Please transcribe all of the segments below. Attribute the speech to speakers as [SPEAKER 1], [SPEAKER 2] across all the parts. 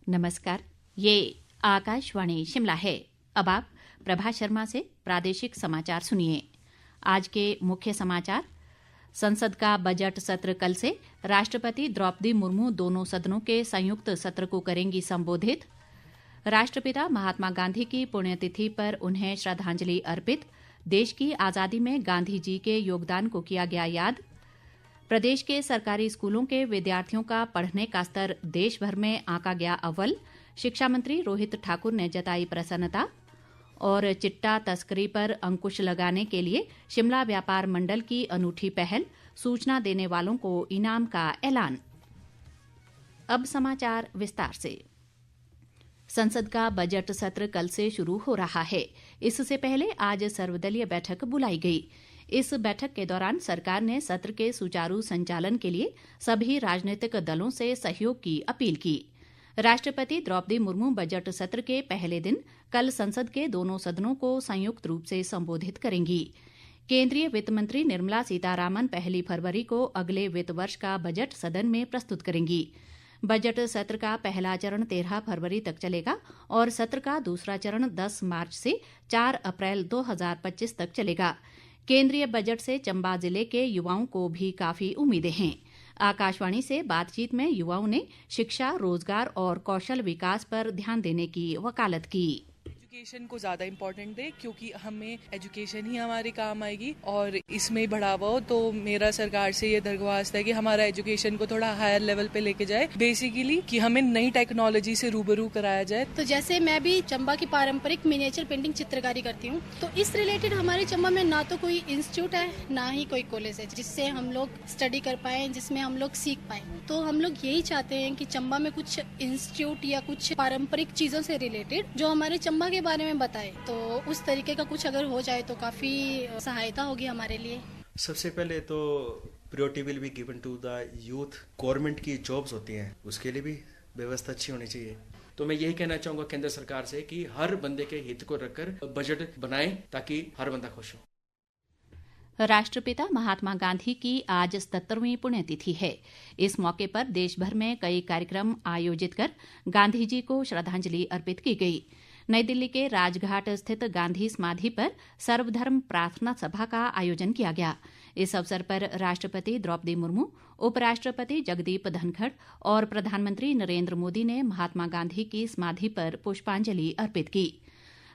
[SPEAKER 1] नमस्कार, ये आकाशवाणी शिमला है। अब आप प्रभा शर्मा से प्रादेशिक समाचार सुनिए। आज के मुख्य समाचार। संसद का बजट सत्र कल से। राष्ट्रपति द्रौपदी मुर्मू दोनों सदनों के संयुक्त सत्र को करेंगी संबोधित। राष्ट्रपिता महात्मा गांधी की पुण्यतिथि पर उन्हें श्रद्धांजलि अर्पित। देश की आज़ादी में गांधी जी के योगदान को किया गया याद। प्रदेश के सरकारी स्कूलों के विद्यार्थियों का पढ़ने का स्तर देश भर में आंका गया अव्वल। शिक्षा मंत्री रोहित ठाकुर ने जताई प्रसन्नता। और चिट्टा तस्करी पर अंकुश लगाने के लिए शिमला व्यापार मंडल की अनूठी पहल। सूचना देने वालों को इनाम का ऐलान। अब समाचार विस्तार से। संसद का बजट सत्र कल से शुरू हो रहा है। इससे पहले आज सर्वदलीय बैठक बुलाई गई। इस बैठक के दौरान सरकार ने सत्र के सुचारू संचालन के लिए सभी राजनीतिक दलों से सहयोग की अपील की। राष्ट्रपति द्रौपदी मुर्मू बजट सत्र के पहले दिन कल संसद के दोनों सदनों को संयुक्त रूप से संबोधित करेंगी। केंद्रीय वित्त मंत्री निर्मला सीतारामन 1 फरवरी को अगले वित्त वर्ष का बजट सदन में प्रस्तुत करेंगी। बजट सत्र का पहला चरण 13 फरवरी तक चलेगा और सत्र का दूसरा चरण 10 मार्च से 4 अप्रैल 2025 तक चलेगा। केंद्रीय बजट से चंबा जिले के युवाओं को भी काफी उम्मीदें हैं। आकाशवाणी से बातचीत में युवाओं ने शिक्षा, रोजगार और कौशल विकास पर ध्यान देने की वकालत की।
[SPEAKER 2] एजुकेशन को ज्यादा इम्पोर्टेंट दे, क्योंकि हमें एजुकेशन ही हमारे काम आएगी और इसमें बढ़ावा हो। तो मेरा सरकार से ये दरख्वास्त है कि हमारा एजुकेशन को थोड़ा हायर लेवल पे लेके जाए, बेसिकली कि हमें नई टेक्नोलॉजी से रूबरू कराया जाए।
[SPEAKER 3] तो जैसे मैं भी चंबा की पारंपरिक मिनिएचर पेंटिंग चित्रकारी करती हूँ, तो इस रिलेटेड हमारे चंबा में ना तो कोई इंस्टीट्यूट है ना ही कोई कॉलेज है जिससे हम लोग स्टडी कर पाए, जिसमें हम लोग सीख पाए। तो हम लोग यही चाहते हैं कि चंबा में कुछ इंस्टीट्यूट या कुछ पारंपरिक चीजों से रिलेटेड जो हमारे चंबा के बारे में बताए, तो उस तरीके का कुछ अगर हो जाए तो काफी सहायता होगी हमारे लिए।
[SPEAKER 4] सबसे पहले तो priority will be given to the youth. Government की जॉब्स होती हैं, उसके लिए भी व्यवस्था अच्छी होनी चाहिए। तो मैं यही कहना चाहूंगा केंद्र सरकार से कि हर बंदे के हित को रखकर बजट बनाएं ताकि हर बंदा खुश हो।
[SPEAKER 1] राष्ट्रपिता महात्मा गांधी की आज 77वीं पुण्यतिथि है। इस मौके पर देश भर में कई कार्यक्रम आयोजित कर गांधी जी को श्रद्धांजलि अर्पित की गई। नई दिल्ली के राजघाट स्थित गांधी समाधि पर सर्वधर्म प्रार्थना सभा का आयोजन किया गया। इस अवसर पर राष्ट्रपति द्रौपदी मुर्मू, उपराष्ट्रपति जगदीप धनखड़ और प्रधानमंत्री नरेंद्र मोदी ने महात्मा गांधी की समाधि पर पुष्पांजलि अर्पित की।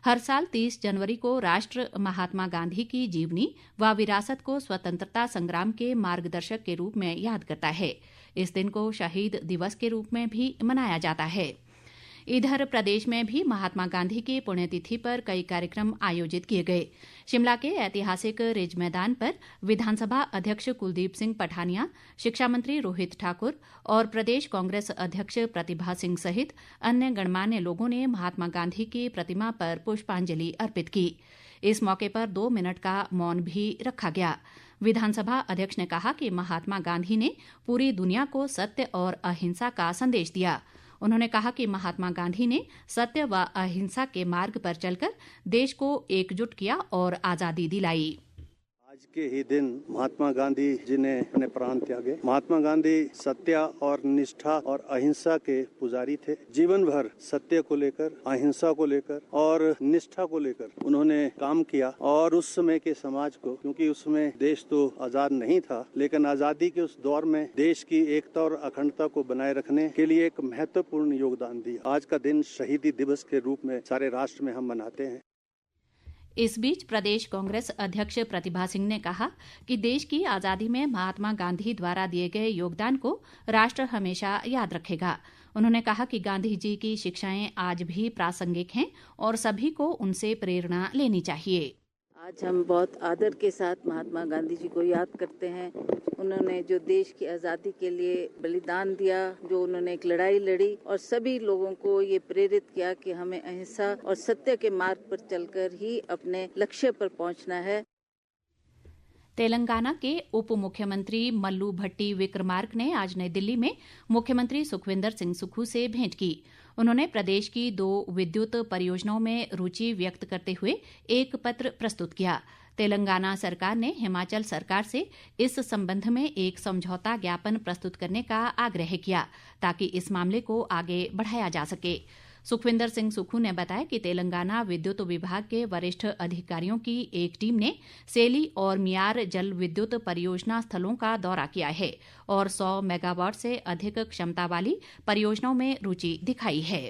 [SPEAKER 1] हर साल 30 जनवरी को राष्ट्र महात्मा गांधी की जीवनी व विरासत को स्वतंत्रता संग्राम के मार्गदर्शक के रूप में याद करता है। इस दिन को शहीद दिवस के रूप में भी मनाया जाता है। इधर प्रदेश में भी महात्मा गांधी की पुण्यतिथि पर कई कार्यक्रम आयोजित किए गए। शिमला के ऐतिहासिक रिज मैदान पर विधानसभा अध्यक्ष कुलदीप सिंह पठानिया, शिक्षा मंत्री रोहित ठाकुर और प्रदेश कांग्रेस अध्यक्ष प्रतिभा सिंह सहित अन्य गणमान्य लोगों ने महात्मा गांधी की प्रतिमा पर पुष्पांजलि अर्पित की। इस मौके पर 2 मिनट का मौन भी रखा गया। विधानसभा अध्यक्ष ने कहा कि महात्मा गांधी ने पूरी दुनिया को सत्य और अहिंसा का संदेश दिया। उन्होंने कहा कि महात्मा गांधी ने सत्य व अहिंसा के मार्ग पर चलकर देश को एकजुट किया और आजादी दिलाई।
[SPEAKER 5] आज के ही दिन महात्मा गांधी जी ने अपने प्राण त्यागे। महात्मा गांधी सत्य और निष्ठा और अहिंसा के पुजारी थे। जीवन भर सत्य को लेकर, अहिंसा को लेकर और निष्ठा को लेकर उन्होंने काम किया। और उस समय के समाज को, क्योंकि उसमें देश तो आजाद नहीं था, लेकिन आजादी के उस दौर में देश की एकता और अखंडता को बनाए रखने के लिए एक महत्वपूर्ण योगदान दिया। आज का दिन शहीदी दिवस के रूप में सारे राष्ट्र में हम मनाते हैं।
[SPEAKER 1] इस बीच प्रदेश कांग्रेस अध्यक्ष प्रतिभा सिंह ने कहा कि देश की आजादी में महात्मा गांधी द्वारा दिए गए योगदान को राष्ट्र हमेशा याद रखेगा। उन्होंने कहा कि गांधी जी की शिक्षाएं आज भी प्रासंगिक हैं और सभी को उनसे प्रेरणा लेनी चाहिए।
[SPEAKER 6] आज हम बहुत आदर के साथ महात्मा गांधी जी को याद करते हैं। उन्होंने जो देश की आज़ादी के लिए बलिदान दिया, जो उन्होंने एक लड़ाई लड़ी और सभी लोगों को ये प्रेरित किया कि हमें अहिंसा और सत्य के मार्ग पर चलकर ही अपने लक्ष्य पर पहुंचना है।
[SPEAKER 1] तेलंगाना के उप मुख्यमंत्री मल्लू भट्टी विक्रमार्क ने आज नई दिल्ली में मुख्यमंत्री सुखविंदर सिंह सुक्खू से भेंट की। उन्होंने प्रदेश की 2 विद्युत परियोजनाओं में रुचि व्यक्त करते हुए एक पत्र प्रस्तुत किया। तेलंगाना सरकार ने हिमाचल सरकार से इस संबंध में एक समझौता ज्ञापन प्रस्तुत करने का आग्रह किया ताकि इस मामले को आगे बढ़ाया जा सके। सुखविंदर सिंह सुक्खू ने बताया कि तेलंगाना विद्युत विभाग के वरिष्ठ अधिकारियों की एक टीम ने सेली और मियार जल विद्युत परियोजना स्थलों का दौरा किया है और 100 मेगावाट से अधिक क्षमता वाली परियोजनाओं में रुचि दिखाई है।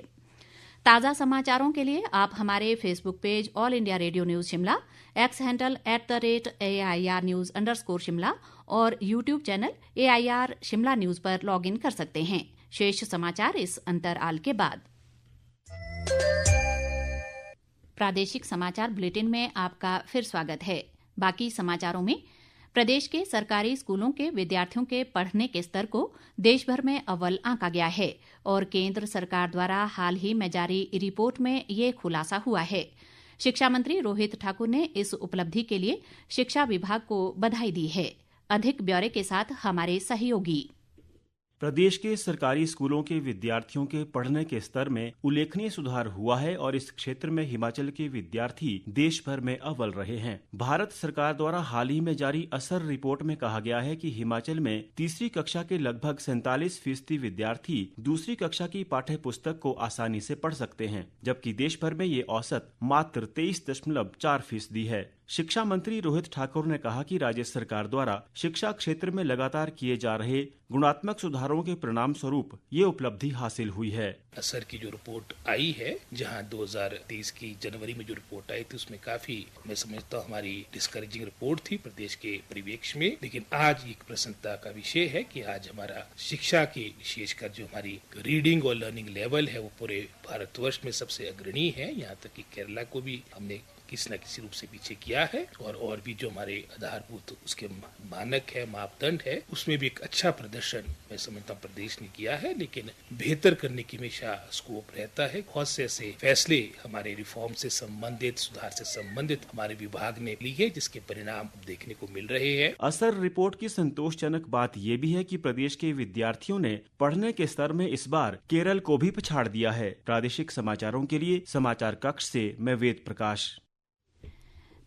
[SPEAKER 1] ताज़ा समाचारों के लिए आप हमारे Facebook page all India radio news Shimla, x handle @AIR News_शिमला और YouTube channel AIR Shimla news पर लॉग इन कर सकते हैं। शेष समाचार इस अंतराल के बाद। प्रादेशिक समाचार बुलेटिन में आपका फिर स्वागत है। बाकी समाचारों में प्रदेश के सरकारी स्कूलों के विद्यार्थियों के पढ़ने के स्तर को देश भर में अव्वल आंका गया है और केंद्र सरकार द्वारा हाल ही में जारी रिपोर्ट में ये खुलासा हुआ है। शिक्षा मंत्री रोहित ठाकुर ने इस उपलब्धि के लिए शिक्षा विभाग को बधाई दी है। अधिक ब्यौरे के साथ हमारे सहयोगी।
[SPEAKER 7] प्रदेश के सरकारी स्कूलों के विद्यार्थियों के पढ़ने के स्तर में उल्लेखनीय सुधार हुआ है और इस क्षेत्र में हिमाचल के विद्यार्थी देश भर में अव्वल रहे हैं। भारत सरकार द्वारा हाल ही में जारी असर रिपोर्ट में कहा गया है कि हिमाचल में तीसरी कक्षा के लगभग 47% विद्यार्थी दूसरी कक्षा की पाठ्य पुस्तक को आसानी से पढ़ सकते हैं, जबकि देश भर में ये औसत मात्र 23.4% है। शिक्षा मंत्री रोहित ठाकुर ने कहा कि राज्य सरकार द्वारा शिक्षा क्षेत्र में लगातार किए जा रहे गुणात्मक सुधारों के परिणाम स्वरूप ये उपलब्धि हासिल हुई है।
[SPEAKER 8] असर की जो रिपोर्ट आई है, जहां 2023 की जनवरी में जो रिपोर्ट आई थी, उसमें काफी मैं समझता हूँ हमारी डिस्करेजिंग रिपोर्ट थी प्रदेश के परिवेश में। लेकिन आज एक प्रसन्नता का विषय है कि आज हमारा शिक्षा की विशेषकर जो हमारी रीडिंग और लर्निंग लेवल है वो पूरे भारतवर्ष में सबसे अग्रणी है। यहाँ तक कि केरला को भी हमने किसी न किसी रूप से पीछे किया है और भी जो हमारे आधारभूत उसके मानक है, मापदंड है, उसमें भी एक अच्छा प्रदर्शन मैं समझता हूँ प्रदेश ने किया है। लेकिन बेहतर करने की हमेशा स्कोप रहता है। बहुत से ऐसे फैसले हमारे रिफॉर्म से संबंधित, सुधार से संबंधित हमारे विभाग ने ली है, जिसके परिणाम देखने को मिल रहे हैं।
[SPEAKER 7] असर रिपोर्ट की संतोषजनक बात ये भी है कि प्रदेश के विद्यार्थियों ने पढ़ने के स्तर में इस बार केरल को भी पछाड़ दिया है। प्रादेशिक समाचारों के लिए समाचार कक्ष से मैं वेद प्रकाश।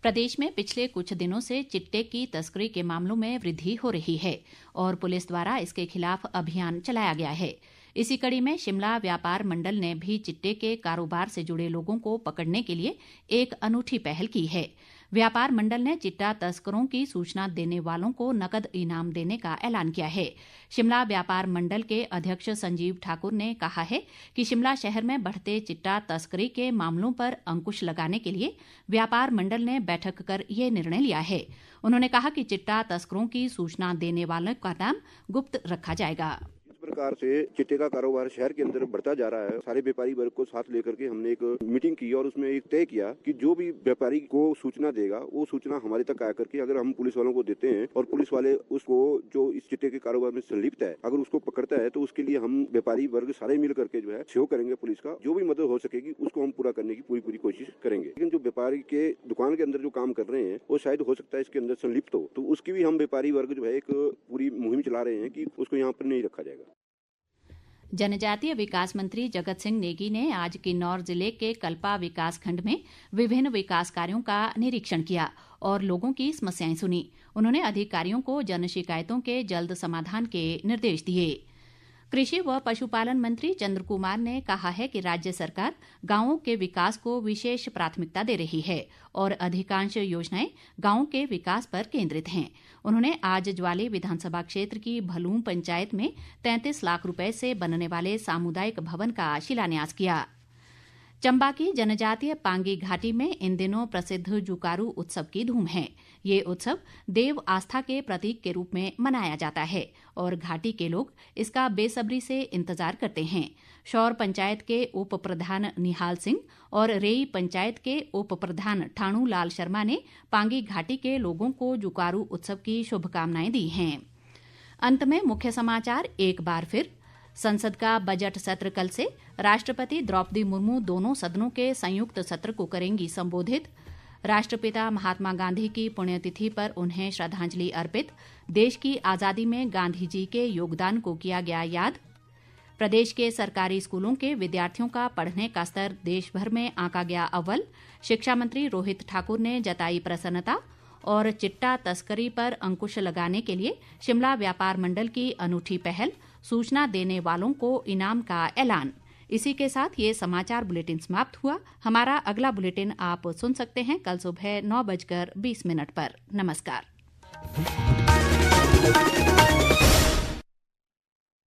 [SPEAKER 1] प्रदेश में पिछले कुछ दिनों से चिट्टे की तस्करी के मामलों में वृद्धि हो रही है और पुलिस द्वारा इसके खिलाफ अभियान चलाया गया है। इसी कड़ी में शिमला व्यापार मंडल ने भी चिट्टे के कारोबार से जुड़े लोगों को पकड़ने के लिए एक अनूठी पहल की है। व्यापार मंडल ने चिट्टा तस्करों की सूचना देने वालों को नकद इनाम देने का ऐलान किया है। शिमला व्यापार मंडल के अध्यक्ष संजीव ठाकुर ने कहा है कि शिमला शहर में बढ़ते चिट्टा तस्करी के मामलों पर अंकुश लगाने के लिए व्यापार मंडल ने बैठक कर ये निर्णय लिया है। उन्होंने कहा कि चिट्टा तस्करों की सूचना देने वालों का नाम गुप्त रखा जाएगा।
[SPEAKER 9] प्रकार से चिट्टे का कारोबार शहर के अंदर बढ़ता जा रहा है। सारे व्यापारी वर्ग को साथ लेकर के हमने एक मीटिंग की और उसमें एक तय किया कि जो भी व्यापारी को सूचना देगा वो सूचना हमारे तक आकर के अगर हम पुलिस वालों को देते हैं और पुलिस वाले उसको जो इस चिट्टे के कारोबार में संलिप्त है अगर उसको पकड़ता है तो उसके लिए हम व्यापारी वर्ग सारे मिल करके जो है सहयोग करेंगे। पुलिस का जो भी मदद हो सकेगी उसको हम पूरा करने की पूरी कोशिश करेंगे। लेकिन जो व्यापारी के दुकान के अंदर जो काम कर रहे हैं वो शायद हो सकता है इसके अंदर संलिप्त हो, तो उसकी भी हम व्यापारी वर्ग जो है एक पूरी मुहिम चला रहे हैं कि उसको यहाँ पर नहीं रखा जाएगा।
[SPEAKER 1] जनजातीय विकास मंत्री जगत सिंह नेगी ने आज किन्नौर जिले के कल्पा विकास खंड में विभिन्न विकास कार्यों का निरीक्षण किया और लोगों की समस्याएं सुनी। उन्होंने अधिकारियों को जन शिकायतों के जल्द समाधान के निर्देश दिए। कृषि व पशुपालन मंत्री चंद्र कुमार ने कहा है कि राज्य सरकार गांवों के विकास को विशेष प्राथमिकता दे रही है और अधिकांश योजनाएं गांवों के विकास पर केंद्रित हैं। उन्होंने आज ज्वाली विधानसभा क्षेत्र की भलूम पंचायत में 33 लाख रुपए से बनने वाले सामुदायिक भवन का शिलान्यास किया। चंबा की जनजातीय पांगी घाटी में इन दिनों प्रसिद्ध जुकारू उत्सव की धूम है। ये उत्सव देव आस्था के प्रतीक के रूप में मनाया जाता है और घाटी के लोग इसका बेसब्री से इंतजार करते हैं। शौर पंचायत के उप प्रधान निहाल सिंह और रेई पंचायत के उप प्रधान ठाणू लाल शर्मा ने पांगी घाटी के लोगों को जुकारू उत्सव की शुभकामनाएं दी हैं। अंत में मुख्य समाचार एक बार फिर। संसद का बजट सत्र कल से। राष्ट्रपति द्रौपदी मुर्मू दोनों सदनों के संयुक्त सत्र को करेंगी संबोधित। राष्ट्रपिता महात्मा गांधी की पुण्यतिथि पर उन्हें श्रद्धांजलि अर्पित। देश की आज़ादी में गांधी जी के योगदान को किया गया याद। प्रदेश के सरकारी स्कूलों के विद्यार्थियों का पढ़ने का स्तर देश भर में आंका गया अव्वल। शिक्षा मंत्री रोहित ठाकुर ने जताई प्रसन्नता और चिट्टा तस्करी पर अंकुश लगाने के लिए शिमला व्यापार मंडल की अनूठी पहल, सूचना देने वालों को इनाम का ऐलान। इसी के साथ ये समाचार बुलेटिन समाप्त हुआ। हमारा अगला बुलेटिन आप सुन सकते हैं कल सुबह 9:20 पर। नमस्कार।